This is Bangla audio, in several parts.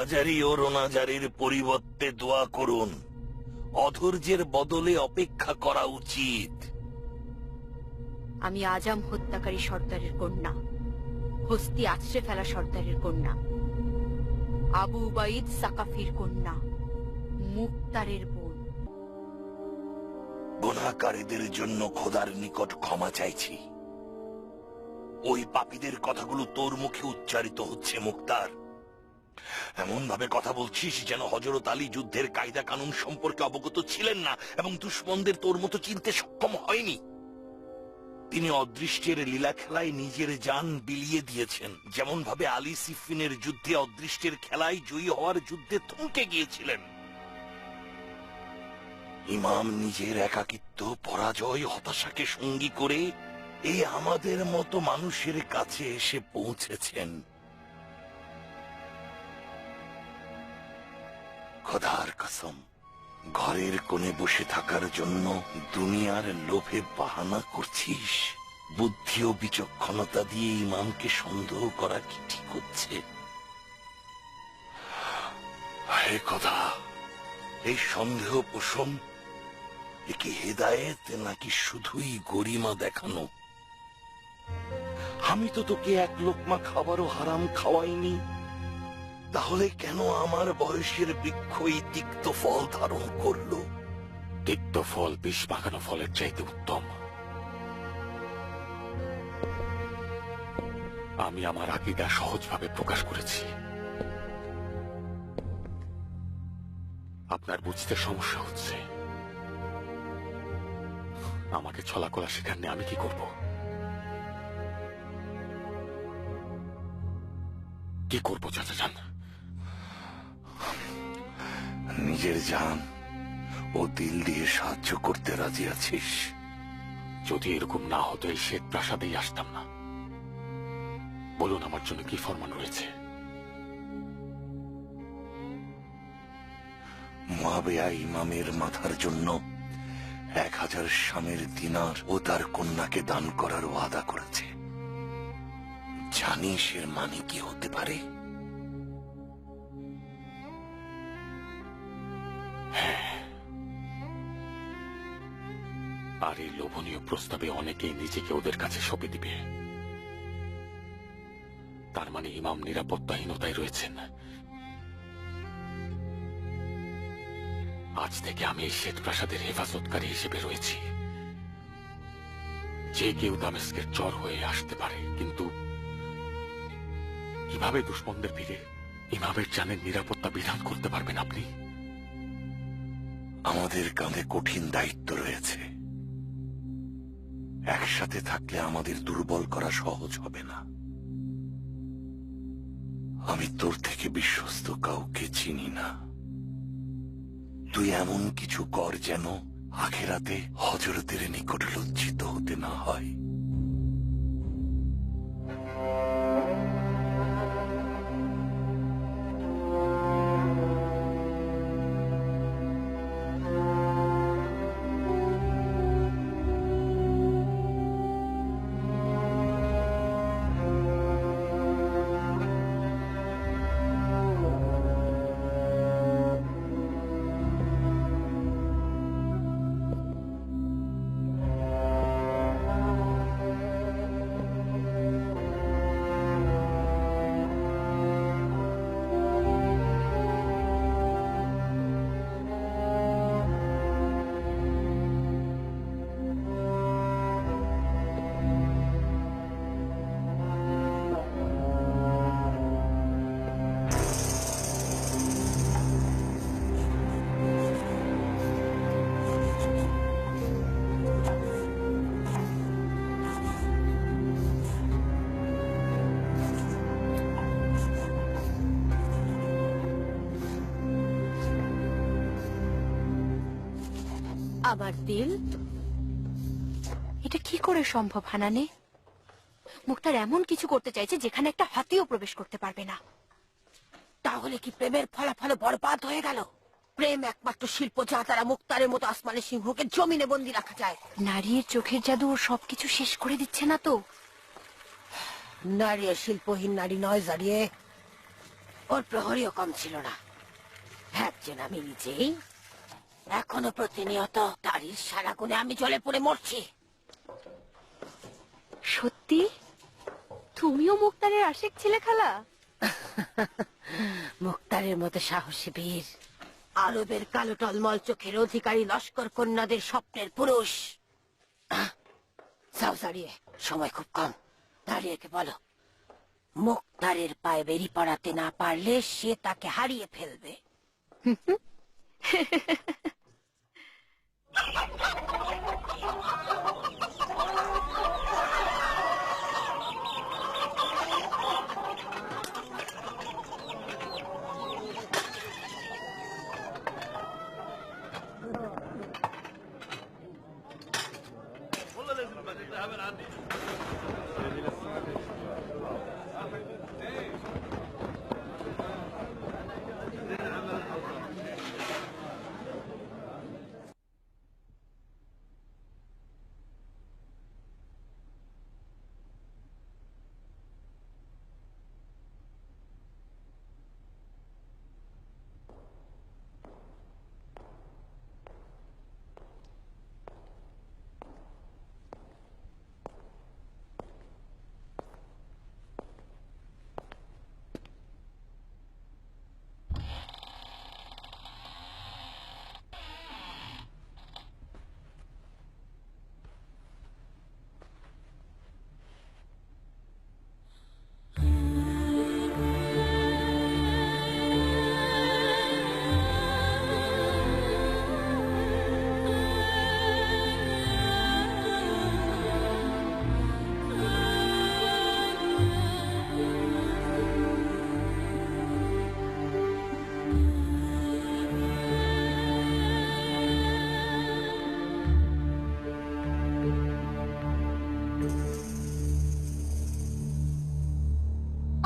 হাজারি ও রোনাজারির পরিবর্তে দোয়া করুন। অধৈর্যের বদলে অপেক্ষা করা উচিত। আমি আজম হত্যাকারী সর্দারের কন্যা, হস্তি আছড়ে ফেলা সর্দারের কন্যা, আবু উবাইদ সাকাফির কন্যা, মুক্তারের বোন। গুনাহকারীদের জন্য খোদার নিকট ক্ষমা চাইছি। ওই পাপীদের কথাগুলো তোর মুখে উচ্চারিত হচ্ছে মুক্তার। এমন ভাবে কথা বলছিস যেন হযরত আলী যুদ্ধের কায়দা কানুন সম্পর্কে অবগত ছিলেন না এবং দুশমনদের তোর মতো চিনতে সক্ষম হয়নি। তিনি অদৃষ্টের লীলা খেলায় নিজের জান বিলিয়ে দিয়েছেন, যেমন ভাবে আলী সিফিনের যুদ্ধে অদৃষ্টের খেলায় জয়ী হওয়ার যুদ্ধে থমকে গিয়েছিলেন। ইমাম নিজের একাকিত্ব, পরাজয়, হতাশাকে সঙ্গী করে এই আমাদের মতো মানুষের কাছে এসে পৌঁছেছেন। খোদার কসম, ঘরের কোণে বসে থাকার জন্য দুনিয়ার লোভে বাহানা করছিস? বুদ্ধি ও বিচক্ষণতা দিয়ে ইমামকে সন্দেহ করা কি ঠিক হচ্ছে? হে খোদা, এই সন্দেহ পোষণ কি হেদায়েত নাকি শুধুই গরিমা দেখানো? আমি তো তোকে এক লোকমা খাবারও হারাম খাওয়াইনি, তাহলে কেন আমার বয়সের বৃক্ষ এই তিক্ত ফল ধারণ করলো? তিক্ত ফল বিষ মাখানো ফলের চাইতে উত্তম। আমি আমার আকীদা সহজভাবে প্রকাশ করেছি। আপনার বুঝতে সমস্যা হচ্ছে। আমাকে ছলাকলা শেখাননি, আমি কি করব? কি করবো চাচা যান? নিজের জান ও দিল দিয়ে সাহায্য করতে রাজি আছিস? যদি এরকম না হতো এই শ্বেত প্রাসাদেই আসতাম না। বলুন আমার জন্য কি ফরমান রয়েছে? মুয়াবিয়া ইমামের মাথার জন্য 1000 শামের দিনার ও তার কন্যাকে দান করার ওয়াদা করেছে। জানিস এর মানে কি হতে পারে? আর এই লোভনীয় প্রস্তাবে অনেকেই নিজেকে ওদের কাছে সঁপে দিবে। তার মানে ইমাম নিরাপত্তাহীনতায় রয়েছেন। আজ থেকে আমি এই শ্বেত প্রাসাদের হেফাজতকারী হিসেবে রয়েছি। যে কেউ দামেস্কের চর হয়ে আসতে পারে, কিন্তু কিভাবে দুশমনদের ভিড়ে ইমামের জানের নিরাপত্তা বিধান করতে পারবেন আপনি? আমাদের কাঁধে কঠিন দায়িত্ব রয়েছে। একসাথে থাকলে আমাদের দুর্বল করা সহজ হবে না। আমি তোর থেকে বিশ্বস্ত কাউকে চিনি না। তুই এমন কিছু কর যেন আখিরাতে হযরতের নিকট লজ্জিত হতে না হয়। আমার দিল, এটা কি করে সম্ভব হানানে? মুক্তার এমন কিছু করতে চাইছে যেখানে একটা হাতিও প্রবেশ করতে পারবে না। তাহলে কি প্রেমের ফলাফল বরবাদ হয়ে গেল? প্রেম একমাত্র শিল্প যা তারা মুক্তারের মতো আসমানের সিংহকে জমিনে বন্দি রাখা যায়। নারীর চোখের জাদু ওর সবকিছু শেষ করে দিচ্ছে না তো? নারী শিল্পহীন নারী নয় জারিয়ে। ওর প্রহরীও কম ছিল না। একজন আমি নিজেই, এখনো প্রতিনিয়ত তারই সারা গুণে আমি জ্বলে পড়ে মরছি। সত্যি তুমিও মুক্তারের আশিক ছিলে খালা? মুক্তারের মতো সাহসী বীর, আরবের কালো টলমল চোখের অধিকারী লস্কর কন্যাদের স্বপ্নের পুরুষ। যাও দাঁড়িয়ে, সময় খুব কম। দাঁড়িয়েকে বলো মুক্তারের পায়ে বেরি পড়াতে না পারলে সে তাকে হারিয়ে ফেলবে।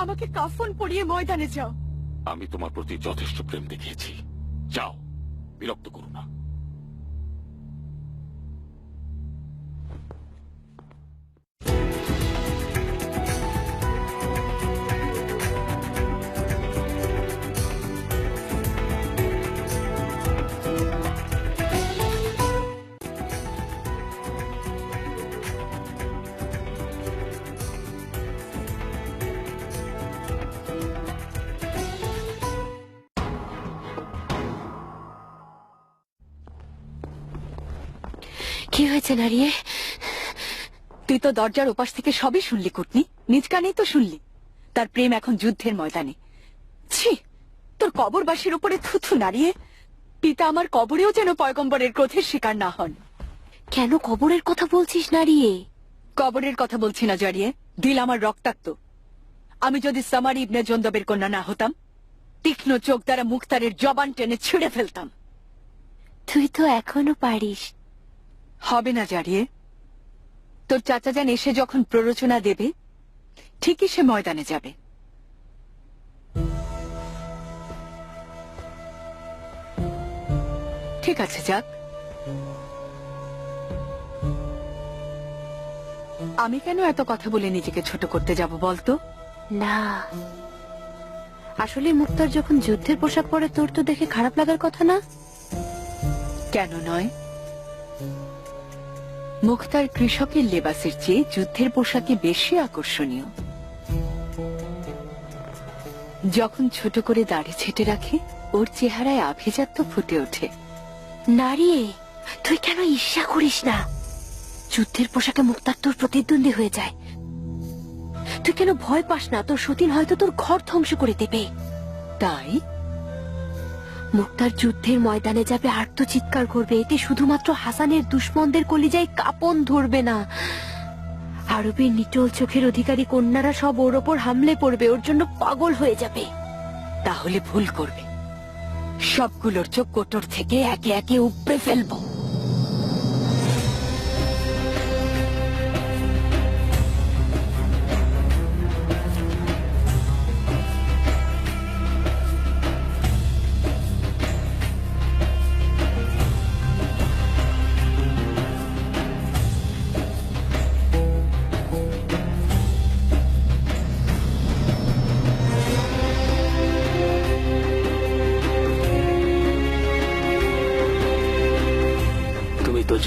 আমাকে কাফন পরিয়ে ময়দানে যাও। আমি তোমার প্রতি যথেষ্ট প্রেম দেখিয়েছি, যাও, বিরক্ত করো না। কি হয়েছে নারিয়ে? তুই তো দরজার ওপাশ থেকে সবই শুনলি কুটনি, নিজ কানেই তো শুনলি। তার প্রেম এখন যুদ্ধের ময়দানে। ছি, তোর কবরবাসীর উপরে থুথু নাড়িয়ে। পিতা আমার কবরেও যেন পয়গম্বরের ক্রোধের শিকার না হন। কেন কবরের কথা বলছিস নারিয়ে? কবরের কথা বলছি না জড়িয়ে, দিল আমার রক্তাক্ত। আমি যদি সামার ইবনে জন্দবের কন্যা না হতাম, তীক্ষ্ণ চোখ দ্বারা মুক্তারের জবান টেনে ছিঁড়ে ফেলতাম। তুই তো এখনো পারিস। হবে না জারিয়ে, তোর চাচা যান এসে যখন প্ররোচনা দেবে ঠিকই সে ময়দানে যাবে। ঠিক আছে, যাক। আমি কেন এত কথা বলে নিজেকে ছোট করতে যাব বলতো? না, আসলে মুক্তার যখন যুদ্ধের পোশাক পরে তোর তো দেখে খারাপ লাগার কথা না? কেন নয়? মুক্তার কৃষকের লেবাসের চেয়ে যুদ্ধের পোশাকে বেশি আকর্ষণীয়। যখন ছোট করে দাড়ি ছেটে রাখে, ওর চেহারায় আভিজাত্য ফুটে ওঠে। নারিয়ে, তুই কেন ঈর্ষা করিস না? যুদ্ধের পোশাকে মুক্তার তোর প্রতিদ্বন্দ্বী হয়ে যায়। তুই কেন ভয় পাস না? তোর সতীন হয়তো তোর ঘর ধ্বংস করে দেবে। তাই মুক্তার যুদ্ধের ময়দানে যাবে, আর্তচিৎকার করবে। এতে শুধুমাত্র হাসানের দুশ্মনদের কলিজায় কাঁপন ধরবে না, আরবের নিটোল চোখের অধিকারী কন্যারা সব ওর ওপর হামলে পড়বে, ওর জন্য পাগল হয়ে যাবে। তাহলে ভুল করবে। সবগুলোর চোখ কোটর থেকে একে একে উপড়ে ফেলবো।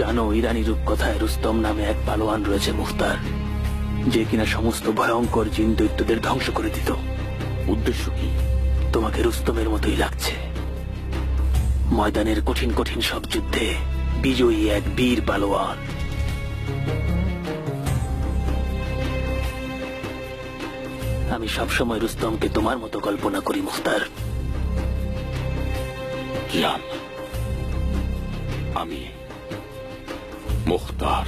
জানো ইরানি রূপকথায় রুস্তম নামে এক পালোয়ান রয়েছে মুখতার, যে কিনা সমস্ত ভয়ঙ্কর জিন দৈত্যদের ধ্বংস করে দিত। উদ্দেশ্য কি? তোমাকে রুস্তমের মতোই লাগছে। ময়দানের কঠিন কঠিন সব যুদ্ধে বিজয়ী এক বীর পালোয়ান। আমি সবসময় রুস্তমকে তোমার মতো কল্পনা করি মুখতার। কিয়ান, আমি মুখতার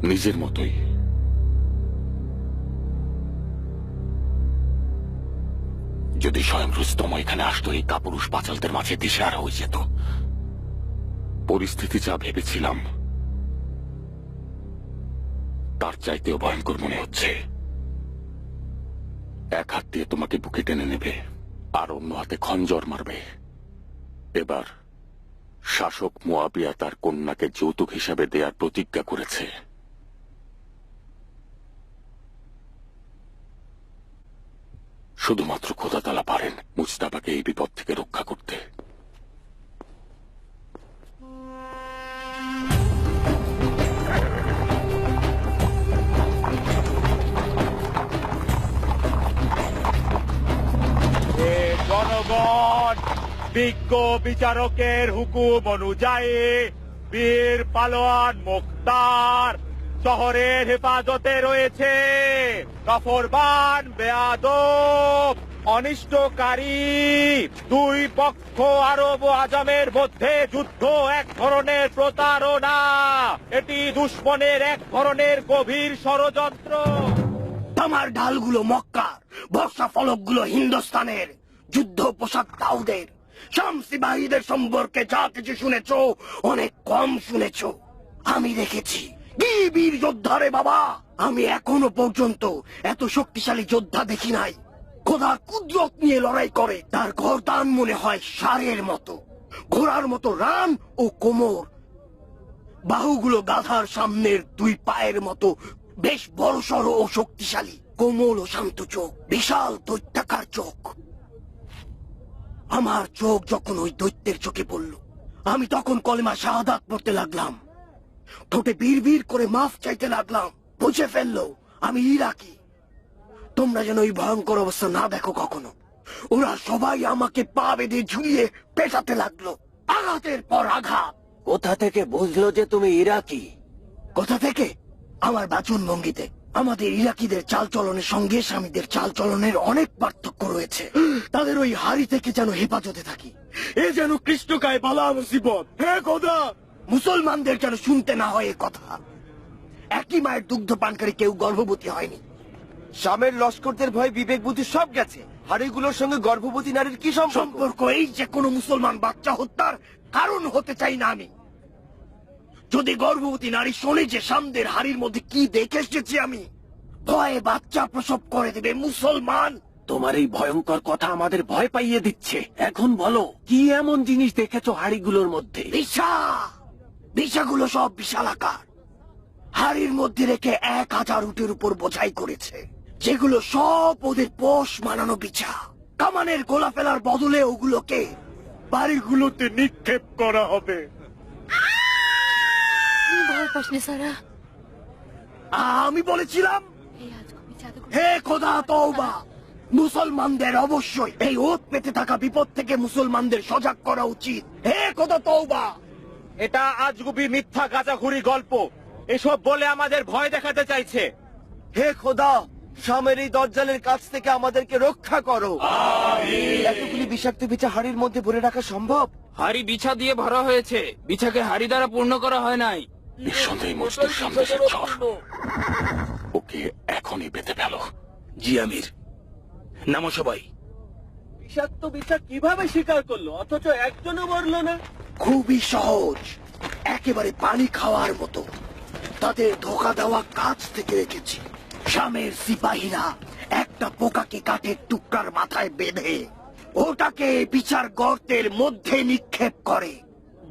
নিজের মতোই। যদি স্বয়ং রুস্তম এখানে আসতো, এই কাপুরুষ পাচালদের মাঝে দিশেহারা হয়ে যেত। পরিস্থিতি যা ভেবেছিলাম তার চাইতেও ভয়ঙ্কর মনে হচ্ছে। এক হাত দিয়ে তোমাকে বুকে টেনে নেবে আর অন্য হাতে খঞ্জর মারবে। এবার শাসক মুয়াবিয়া তার কন্যাকে যৌতুক হিসাবে দেয়ার প্রতিজ্ঞা করেছে। শুধুমাত্র খোদা তাআলা পারেন মুজতাবাকে এই বিপদ থেকে রক্ষা করতে। জনগণ, বিজ্ঞ বিচারকের হুকুম অনুযায়ী বীর পালোয়ান মুখতার শহরের হেফাজতে রয়েছে। কাফরবান, বেয়াদব, অনিষ্টকারী দুই পক্ষ আরব ও আজমের মধ্যে যুদ্ধ এক ধরনের প্রতারণা। এটি দুশমনের এক ধরনের গভীর ষড়যন্ত্র। তামার ঢালগুলো মক্কার, বর্ষা ফলকগুলো হিন্দুস্তানের, যুদ্ধ পোশাক দাউদের। শামসি বাহিদের সম্পর্কে যা কিছু শুনেছ অনেক কম শুনেছ। আমি দেখেছি কি বীর যোদ্ধা রে বাবা। আমি এখনো পর্যন্ত এত শক্তিশালী যোদ্ধা দেখি নাই। খোদার কুদরত নিয়ে লড়াই করে, তার গর্দান মনে হয় ষাঁড়ের মতো, ঘোড়ার মতো রান ও কোমর, বাহুগুলো গাধার সামনের দুই পায়ের মতো বেশ বড়সড় ও শক্তিশালী, কোমল ও শান্ত চোখ, বিশাল দৈত্যাকার চোখ। আমার চোখ যখন ওই দৈত্যের চোখে পড়ল, আমি তখন কলেমা শাহাদাত পড়তে লাগলাম, ঠোঁটে বীর করে মাফ চাইতে লাগলাম। বুঝে ফেললো আমি ইরাকি। তোমরা যেন ওই ভয়ঙ্কর অবস্থা না দেখো কখনো। ওরা সবাই আমাকে পা বেঁধে ঝুলিয়ে পেটাতে লাগলো, আঘাতের পর আঘাত। কোথা থেকে বুঝলো যে তুমি ইরাকি? কোথা থেকে? আমার বাচন ভঙ্গিতে। আমাদের ইরাকিদের চালচলনের সঙ্গে স্বামীদের চালচলনের অনেক পার্থক্য রয়েছে। তাদের ওই হাড়ি থেকে যেন হেফাজতে থাকি। এ যেন কৃষ্ণকায় বালা মুসিবত। হে খোদা, মুসলমানদের যেন শুনতে না হয় এ কথা। একই মায়ের দুগ্ধ পানকারী কেউ গর্ভবতী হয়নি। শামের লস্করদের ভয় বিবেক বুদ্ধি সব গেছে। হাড়িগুলোর সঙ্গে গর্ভবতী নারীর কি সম্পর্ক? এই যে কোনো মুসলমান বাচ্চা হত্যার কারণ হতে চাই না আমি। যদি গর্ভবতী নারী শোনে যে সামদের হাড়ির মধ্যে কি দেখে এসেছি আমি, ভয়ে বাচ্চা প্রসব করে দেবে মুসলমান। তোমার এই ভয়ঙ্কর কথা আমাদের ভয় পাইয়ে দিচ্ছে। এখন বলো, কি এমন জিনিস দেখেছো হাড়িগুলোর মধ্যে? বিষাগুলো সব বিশালাকার, হাড়ির মধ্যে রেখে 1000 উটের উপর বোঝাই করেছে, যেগুলো সব ওদের পোষ মানানো বিছা। কামানের গোলা ফেলার বদলে ওগুলোকে বাড়িগুলোতে নিক্ষেপ করা হবে। ভয় পাসনি সারা। আমি বলেছিলাম, হে খোদা তওবা, মুসলমানদের অবশ্যই এই ওত পেতে থাকা বিপদ থেকে মুসলমানদের সজাগ করা উচিত। হে খোদা তওবা। এটা আজগুবি মিথ্যা গাঁজাখুরি গল্প। এসব বলে আমাদের ভয় দেখাতে চাইছে। হে খোদা, শামের এই দজ্জালের কাছ থেকে আমাদেরকে রক্ষা করো। এতগুলি বিষাক্ত বিছা হাড়ির মধ্যে ভরে রাখা সম্ভব? হাড়ি বিছা দিয়ে ভরা হয়েছে, বিছাকে হাড়ি দ্বারা পূর্ণ করা হয় নাই। নিঃসন্দেহে মসজিদের সামনে সে ঝড়। ওকে এখনই পেতে ফেলো। জি আমির। নামো সবাই। বিষাক্ত বিছা কিভাবে স্বীকার করলো অথচ একজনও মরলো না? খুবই সহজ, একেবারে পানি খাওয়ার মতো। তাদের ধোকা দেওয়া কাজ থেকে রেখেছি। শামের সিপাহীরা একটা পোকাকে কাঠের টুকরার মাথায় বেঁধে ওটাকে বিছার গর্তের মধ্যে নিক্ষেপ করে।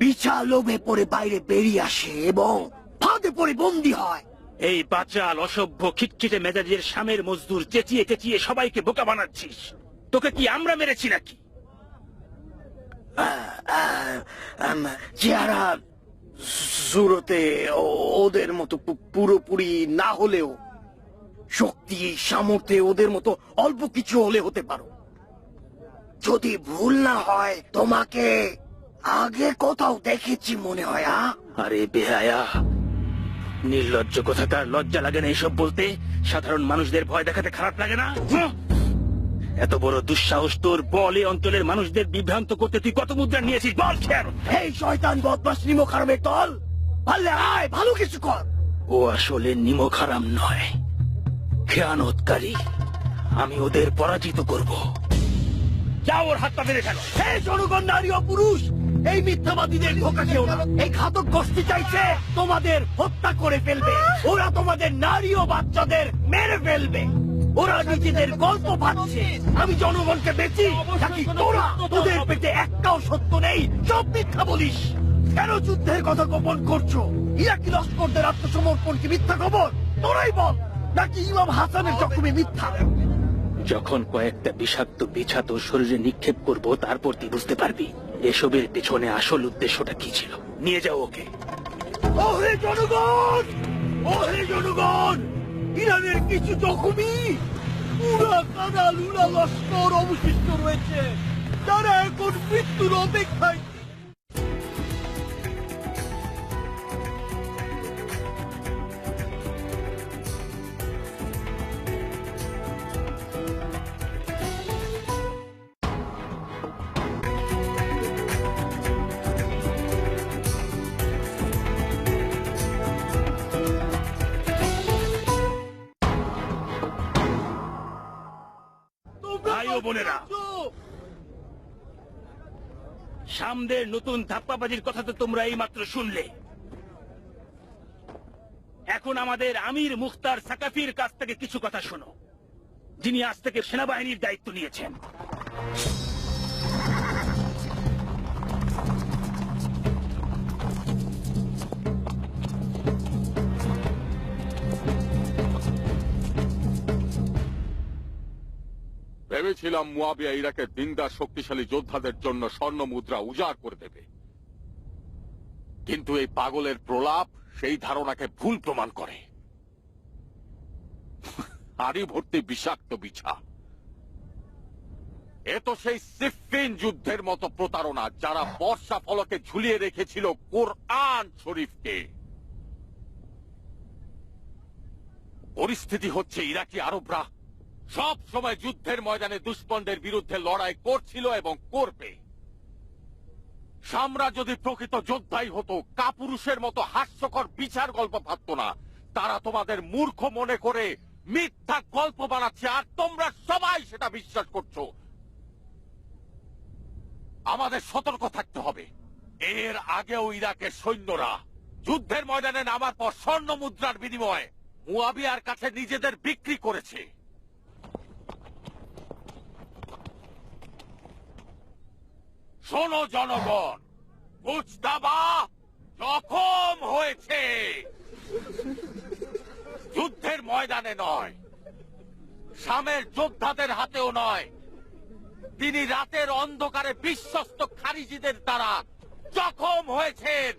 বিছা লোভে পড়ে বাইরে বেরিয়ে আসে এবং ফাঁদে পড়ে বন্দী হয়। এই বাচাল অসভ্য খিটখিটে মেজাজের শামের মজদুর চেঁচিয়ে চেঁচিয়ে সবাইকে বোকা বানাচ্ছিস। তোকে কি আমরা মেরেছি নাকি? চেহারা সুরতে ওদের মতো পুরোপুরি না হলেও শক্তি সামর্থ্যে ওদের মতো অল্প কিছু হলে হতে পারো। যদি ভুল না হয় তোমাকে আগে কোথাও দেখেছি মনে হয়। আরে বেহায়া, নির্লজ্জ কোথাকার, লজ্জা লাগে না এসব বলতে? সাধারণ মানুষদের ভয় দেখাতে খারাপ লাগে না? এত বড় দুঃসাহস তোর! বলে অঞ্চলের মানুষদের বিভ্রান্ত করতে তুই কত মুদ্রা নিয়েছিস বল? এই শয়তান বদমাশ নিমক হারামের দল, পারলে আয় ভালো কিছু কর। ও আসলে নিমক হারাম নয়, খেয়ানতকারী। আমি ওদের পরাজিত করব। যাও, ওর হাতটা মেরে ফেলো। হে জনগণ, নারী ও পুরুষ, এই মিথ্যাবাদীদের ধোঁকা খেও না। এই ঘাতক গোষ্ঠী চাইছে তোমাদের হত্যা করে ফেলবে। ওরা তোমাদের নারী ও বাচ্চাদের মেরে ফেলবে। ওরা নিজেদের গল্প ভাবছে। আমি জনগণকে বেচি নাকি তোরা? তোদের পেটে একটাও সত্য নেই, সব মিথ্যা বলিস। কেন যুদ্ধের কথা গোপন করছো? ইরাকি লস্করদের আত্মসমর্পণ কি মিথ্যা খবর? তোরাই বল, নাকি ইমাম হাসানের জখমে মিথ্যা? যখন কয়েকটা বিষাক্ত বিছা তোর শরীরে নিক্ষেপ করব, তারপর তুই বুঝতে পারবি এসবের পেছনে আসল উদ্দেশ্যটা কি ছিল। নিয়ে যাও ওকে। ওহে জনগণ, ওহে জনগণ, ইরানের কিছু জখমি পুরা কানা লুনা লস্কর অবশিষ্ট রয়েছে, তারা এখন মৃত্যুর অপেক্ষায়। ভাই ও বোনেরা, সামনের নতুন ধাপ্পাবাজির কথা তো তোমরা এই মাত্র শুনলে। এখন আমাদের আমির মুখতার সাকাফির কাছ থেকে কিছু কথা শোনো, যিনি আজ থেকে সেনাবাহিনীর দায়িত্ব নিয়েছেন। ভেবেছিলাম মুয়াবিয়া ইরাকের দিনদার শক্তিশালী যোদ্ধাদের জন্য স্বর্ণ মুদ্রা উজাড় করে দেবে, কিন্তু এই পাগলের প্রলাপ সেই ধারণাকে ভুল প্রমাণ করে। হাড়ি ভর্তি বিষাক্ত বিছা। এ তো সেই সিফিন যুদ্ধের মতো প্রতারণা, যারা বর্ষা ফলকে ঝুলিয়ে রেখেছিল কোরআন শরীফকে। পরিস্থিতি হচ্ছে ইরাকি আরবরা সব সময় যুদ্ধের ময়দানে দুশ্মনদের বিরুদ্ধে লড়াই করছিল এবং করবে। সামরা যদি প্রকৃত যোদ্ধাই হতো, কাপুরুষের মতো হাস্যকর বিচার গল্প ভাবত না। তারা তোমাদের মূর্খ মনে করে মিথ্যা গল্প বানাচ্ছে, আর তোমরা সবাই সেটা বিশ্বাস করছো। আমাদের সতর্ক থাকতে হবে। এর আগেও ইরাকের সৈন্যরা যুদ্ধের ময়দানে নামার পর স্বর্ণ মুদ্রার বিনিময়ে মুয়াবিয়ার কাছে নিজেদের বিক্রি করেছে। শোনো জনগণ, মুজতাবা জখম হয়েছে, যুদ্ধের ময়দানে নয়, শামের যোদ্ধাদের হাতেও নয়। তিনি রাতের অন্ধকারে বিশ্বস্ত খারিজিদের দ্বারা জখম হয়েছেন।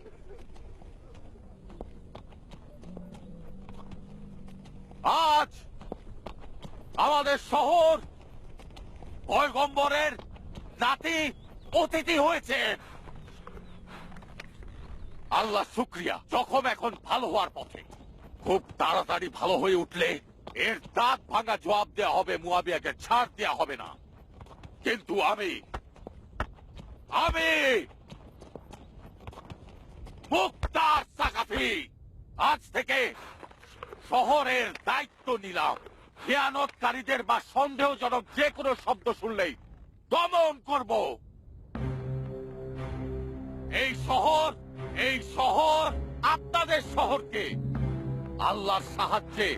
আজ আমাদের শহর পয়গম্বরের নাতি অতিথি হয়েছে। আল্লাহ শুকরিয়া, জখম এখন ভালো হওয়ার পথে। খুব তাড়াতাড়ি ভালো হয়ে উঠলে এর দাঁত ভাঙা জবাব দেওয়া হবে, মুয়াবিয়াকে ছাড় দেওয়া হবে না। কিন্তু আমি মুখতার সাকাফি আজ থেকে শহরের দায়িত্ব নিলাম। খেয়ানতকারীদের বা সন্দেহজনক যে কোনো শব্দ শুনলেই দমন করব। এই শহর আপনাদের শহরকে আল্লাহর সাহায্যে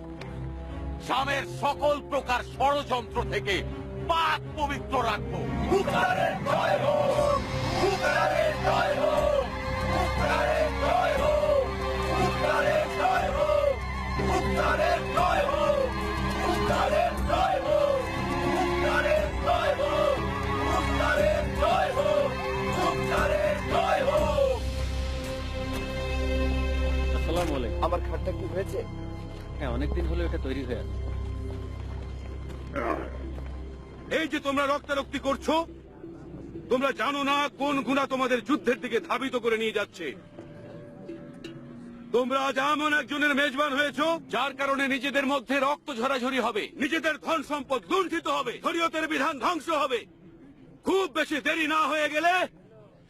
শামের সকল প্রকার ষড়যন্ত্র থেকে পাক পবিত্র রাখবো। মুখতারের জয় হোক, মুখতারের জয় হোক, মুখতারের জয় হোক, মুখতারের জয় হোক, মুখতারের জয় হোক, মুখতারের জয় হোক, মুখতারের জয় হোক, মুখতারের জয় হোক, মুখতারের জয় হোক। আমার খাটটা কি হয়েছে? হ্যাঁ, অনেকদিন হলো এটা তৈরি হয়ে আছে। এই যে তোমরা রক্তারক্তি করছো, তোমরা জানো না কোন গুণা তোমাদের যুদ্ধের দিকে ধাবিত করে নিয়ে যাচ্ছে। তোমরা আজ এমন একজনের মেজবান হয়েছো যার কারণে নিজেদের মধ্যে রক্ত ঝরাঝরি হবে, নিজেদের ধন সম্পদ লুণ্ঠিত হবে, শরীয়তের বিধান ধ্বংস হবে। খুব বেশি দেরি না হয়ে গেলে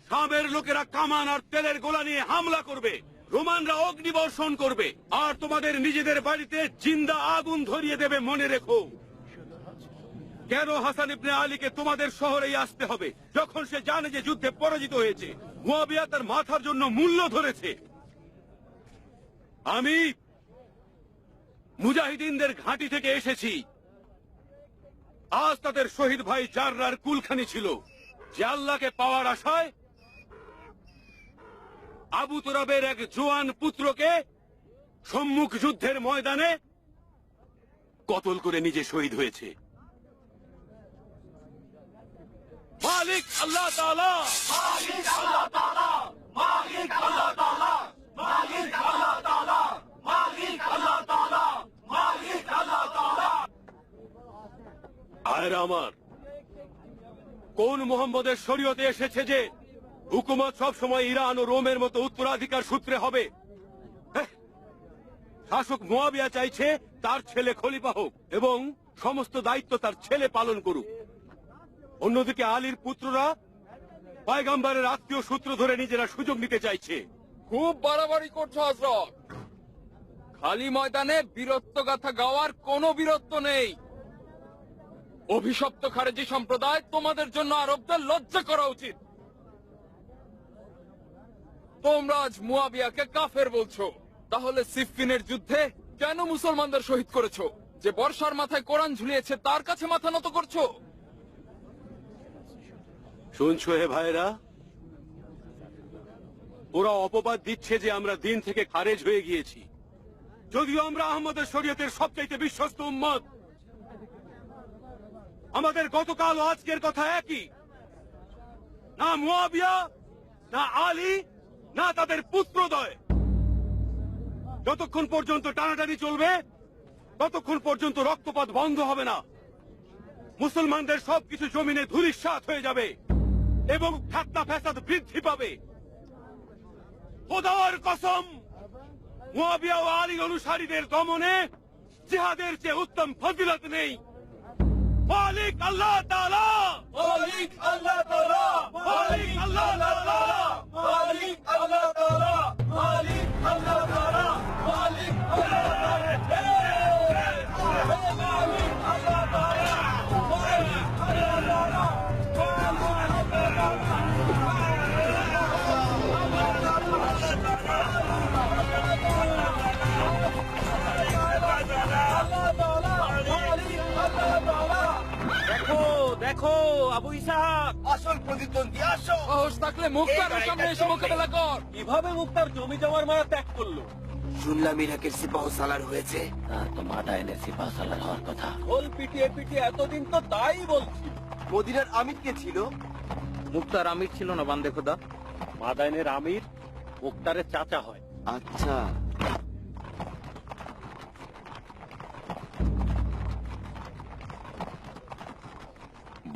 শামের লোকেরা কামান আর তেলের গোলা নিয়ে হামলা করবে, রোমানরা অগ্নিবর্ষণ করবে, আর তোমাদের নিজেদের বাড়িতে জিন্দা আগুন ধরিয়ে দেবে। মনে রেখো, কেন হাসান ইবনে আলীকে তোমাদের শহরেই আসতে হবে যখন সে জানে যে যুদ্ধে পরাজিত হয়েছে, মুয়াবিয়া তার মাথার জন্য মূল্য ধরেছে। আমি মুজাহিদিনদের ঘাঁটি থেকে এসেছি। আজ তাদের শহীদ ভাই জাররার কুলখানি ছিল যে আল্লাহকে পাওয়ার আশায় আবু তুরাবের এক জোয়ান পুত্রকে সম্মুখ যুদ্ধের ময়দানে কতল করে নিজে শহীদ হয়েছে। মালিক আল্লাহ তাআলা, মালিক আল্লাহ তাআলা, মালিক আল্লাহ তাআলা, মালিক আল্লাহ তাআলা, মালিক আল্লাহ তাআলা, মালিক আল্লাহ তাআলা। আয়ের আমার, কোন মুহাম্মদের শরীয়তে এসেছে যে হুকুমত সব সময় ইরান ও রোমের মতো উত্তরাধিকার সূত্রে হবে? শাসক মুয়াবিয়া চাইছে তার ছেলে খলিফা হোক এবং সমস্ত দায়িত্ব তার ছেলে পালন করুক। অন্যদিকে আলীর পুত্ররা পয়গম্বরের আত্মীয় সূত্র ধরে নিজেরা সুযোগ নিতে চাইছে। খুব বাড়াবাড়ি করছো হযরত। খালি ময়দানে বীরত্ব গাথা গাওয়ার কোনো বীরত্ব নেই। অভিশপ্ত খারেজি সম্প্রদায়, তোমাদের জন্য আরবদের লজ্জা করা উচিত। তোমরা আজ মুয়াবিয়াকে কাফের বলছো, তাহলে সিফফিনের যুদ্ধে কেন মুসলমানদের শহীদ করেছো? যে বর্ষার মাথায় কোরআন ঝুলিয়েছে তার কাছে মাথা নত করছো? শুনছো হে ভাইরা, ওরা অপবাদ দিচ্ছে যে আমরা দিন থেকে খারেজ হয়ে গিয়েছি, যদিও আমরা আহমদের শরীয়তের সবচাইতে বিশ্বস্ত উম্মত। আমাদের গতকাল ও আজকের কথা একই। না মুয়াবিয়া, না আলী, না তাদের পুত্রদ্বয়। যতক্ষণ পর্যন্ত টানাটানি চলবে ততক্ষণ পর্যন্ত রক্তপাত বন্ধ হবে না। মুসলমানদের সবকিছু জমিনে ধূলিসাৎ হয়ে যাবে এবং ফিতনা ফ্যাসাদ বৃদ্ধি পাবে। খোদার কসম, মুয়াবিয়া ও আলী অনুসারীদের দমনে জিহাদের চেয়ে উত্তম ফজিলত নেই। মালিক আল্লাহ তাআলা, মালিক আল্লাহ তাআলা, মালিক আল্লাহ তাআলা, মালিক আল্লাহ তাআলা, মালিক আল্লাহ তাআলা, মালিক আল্লাহ দেখো আবু ইসহাক, আসল প্রতিদ্বন্দ্বী আসো। সাহস থাকলে মুক্তারের সামনে এসে মোকাবেলা কর। কিভাবে মুক্তার জমি জমার মায়া ত্যাগ করলো? শুনলাম ইরাকের সিপাহ সালার হয়েছে। খোল পিটিয়ে পিটিয়ে এতদিন তো তাই বলছি। মদিনার আমির কে ছিল? মুক্তার আমির ছিল না বান্দে খোদা। মাদাইনের আমির মুক্তারের চাচা হয়। আচ্ছা,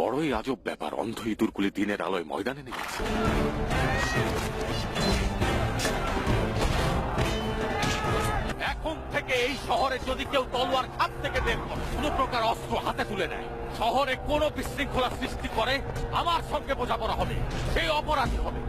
বড়ই আজব ব্যাপার, অন্ধ ইঁদুরগুলি দিনের আলোয় ময়দানে নেমেছে। এখন থেকে এই শহরে যদি কেউ তলোয়ার হাত থেকে বের করে কোন প্রকার অস্ত্র হাতে তুলে নেয়, শহরে কোন বিশৃঙ্খলা সৃষ্টি করে, আমার সঙ্গে বোঝাপড়া হবে, সেই অপরাধী হবে।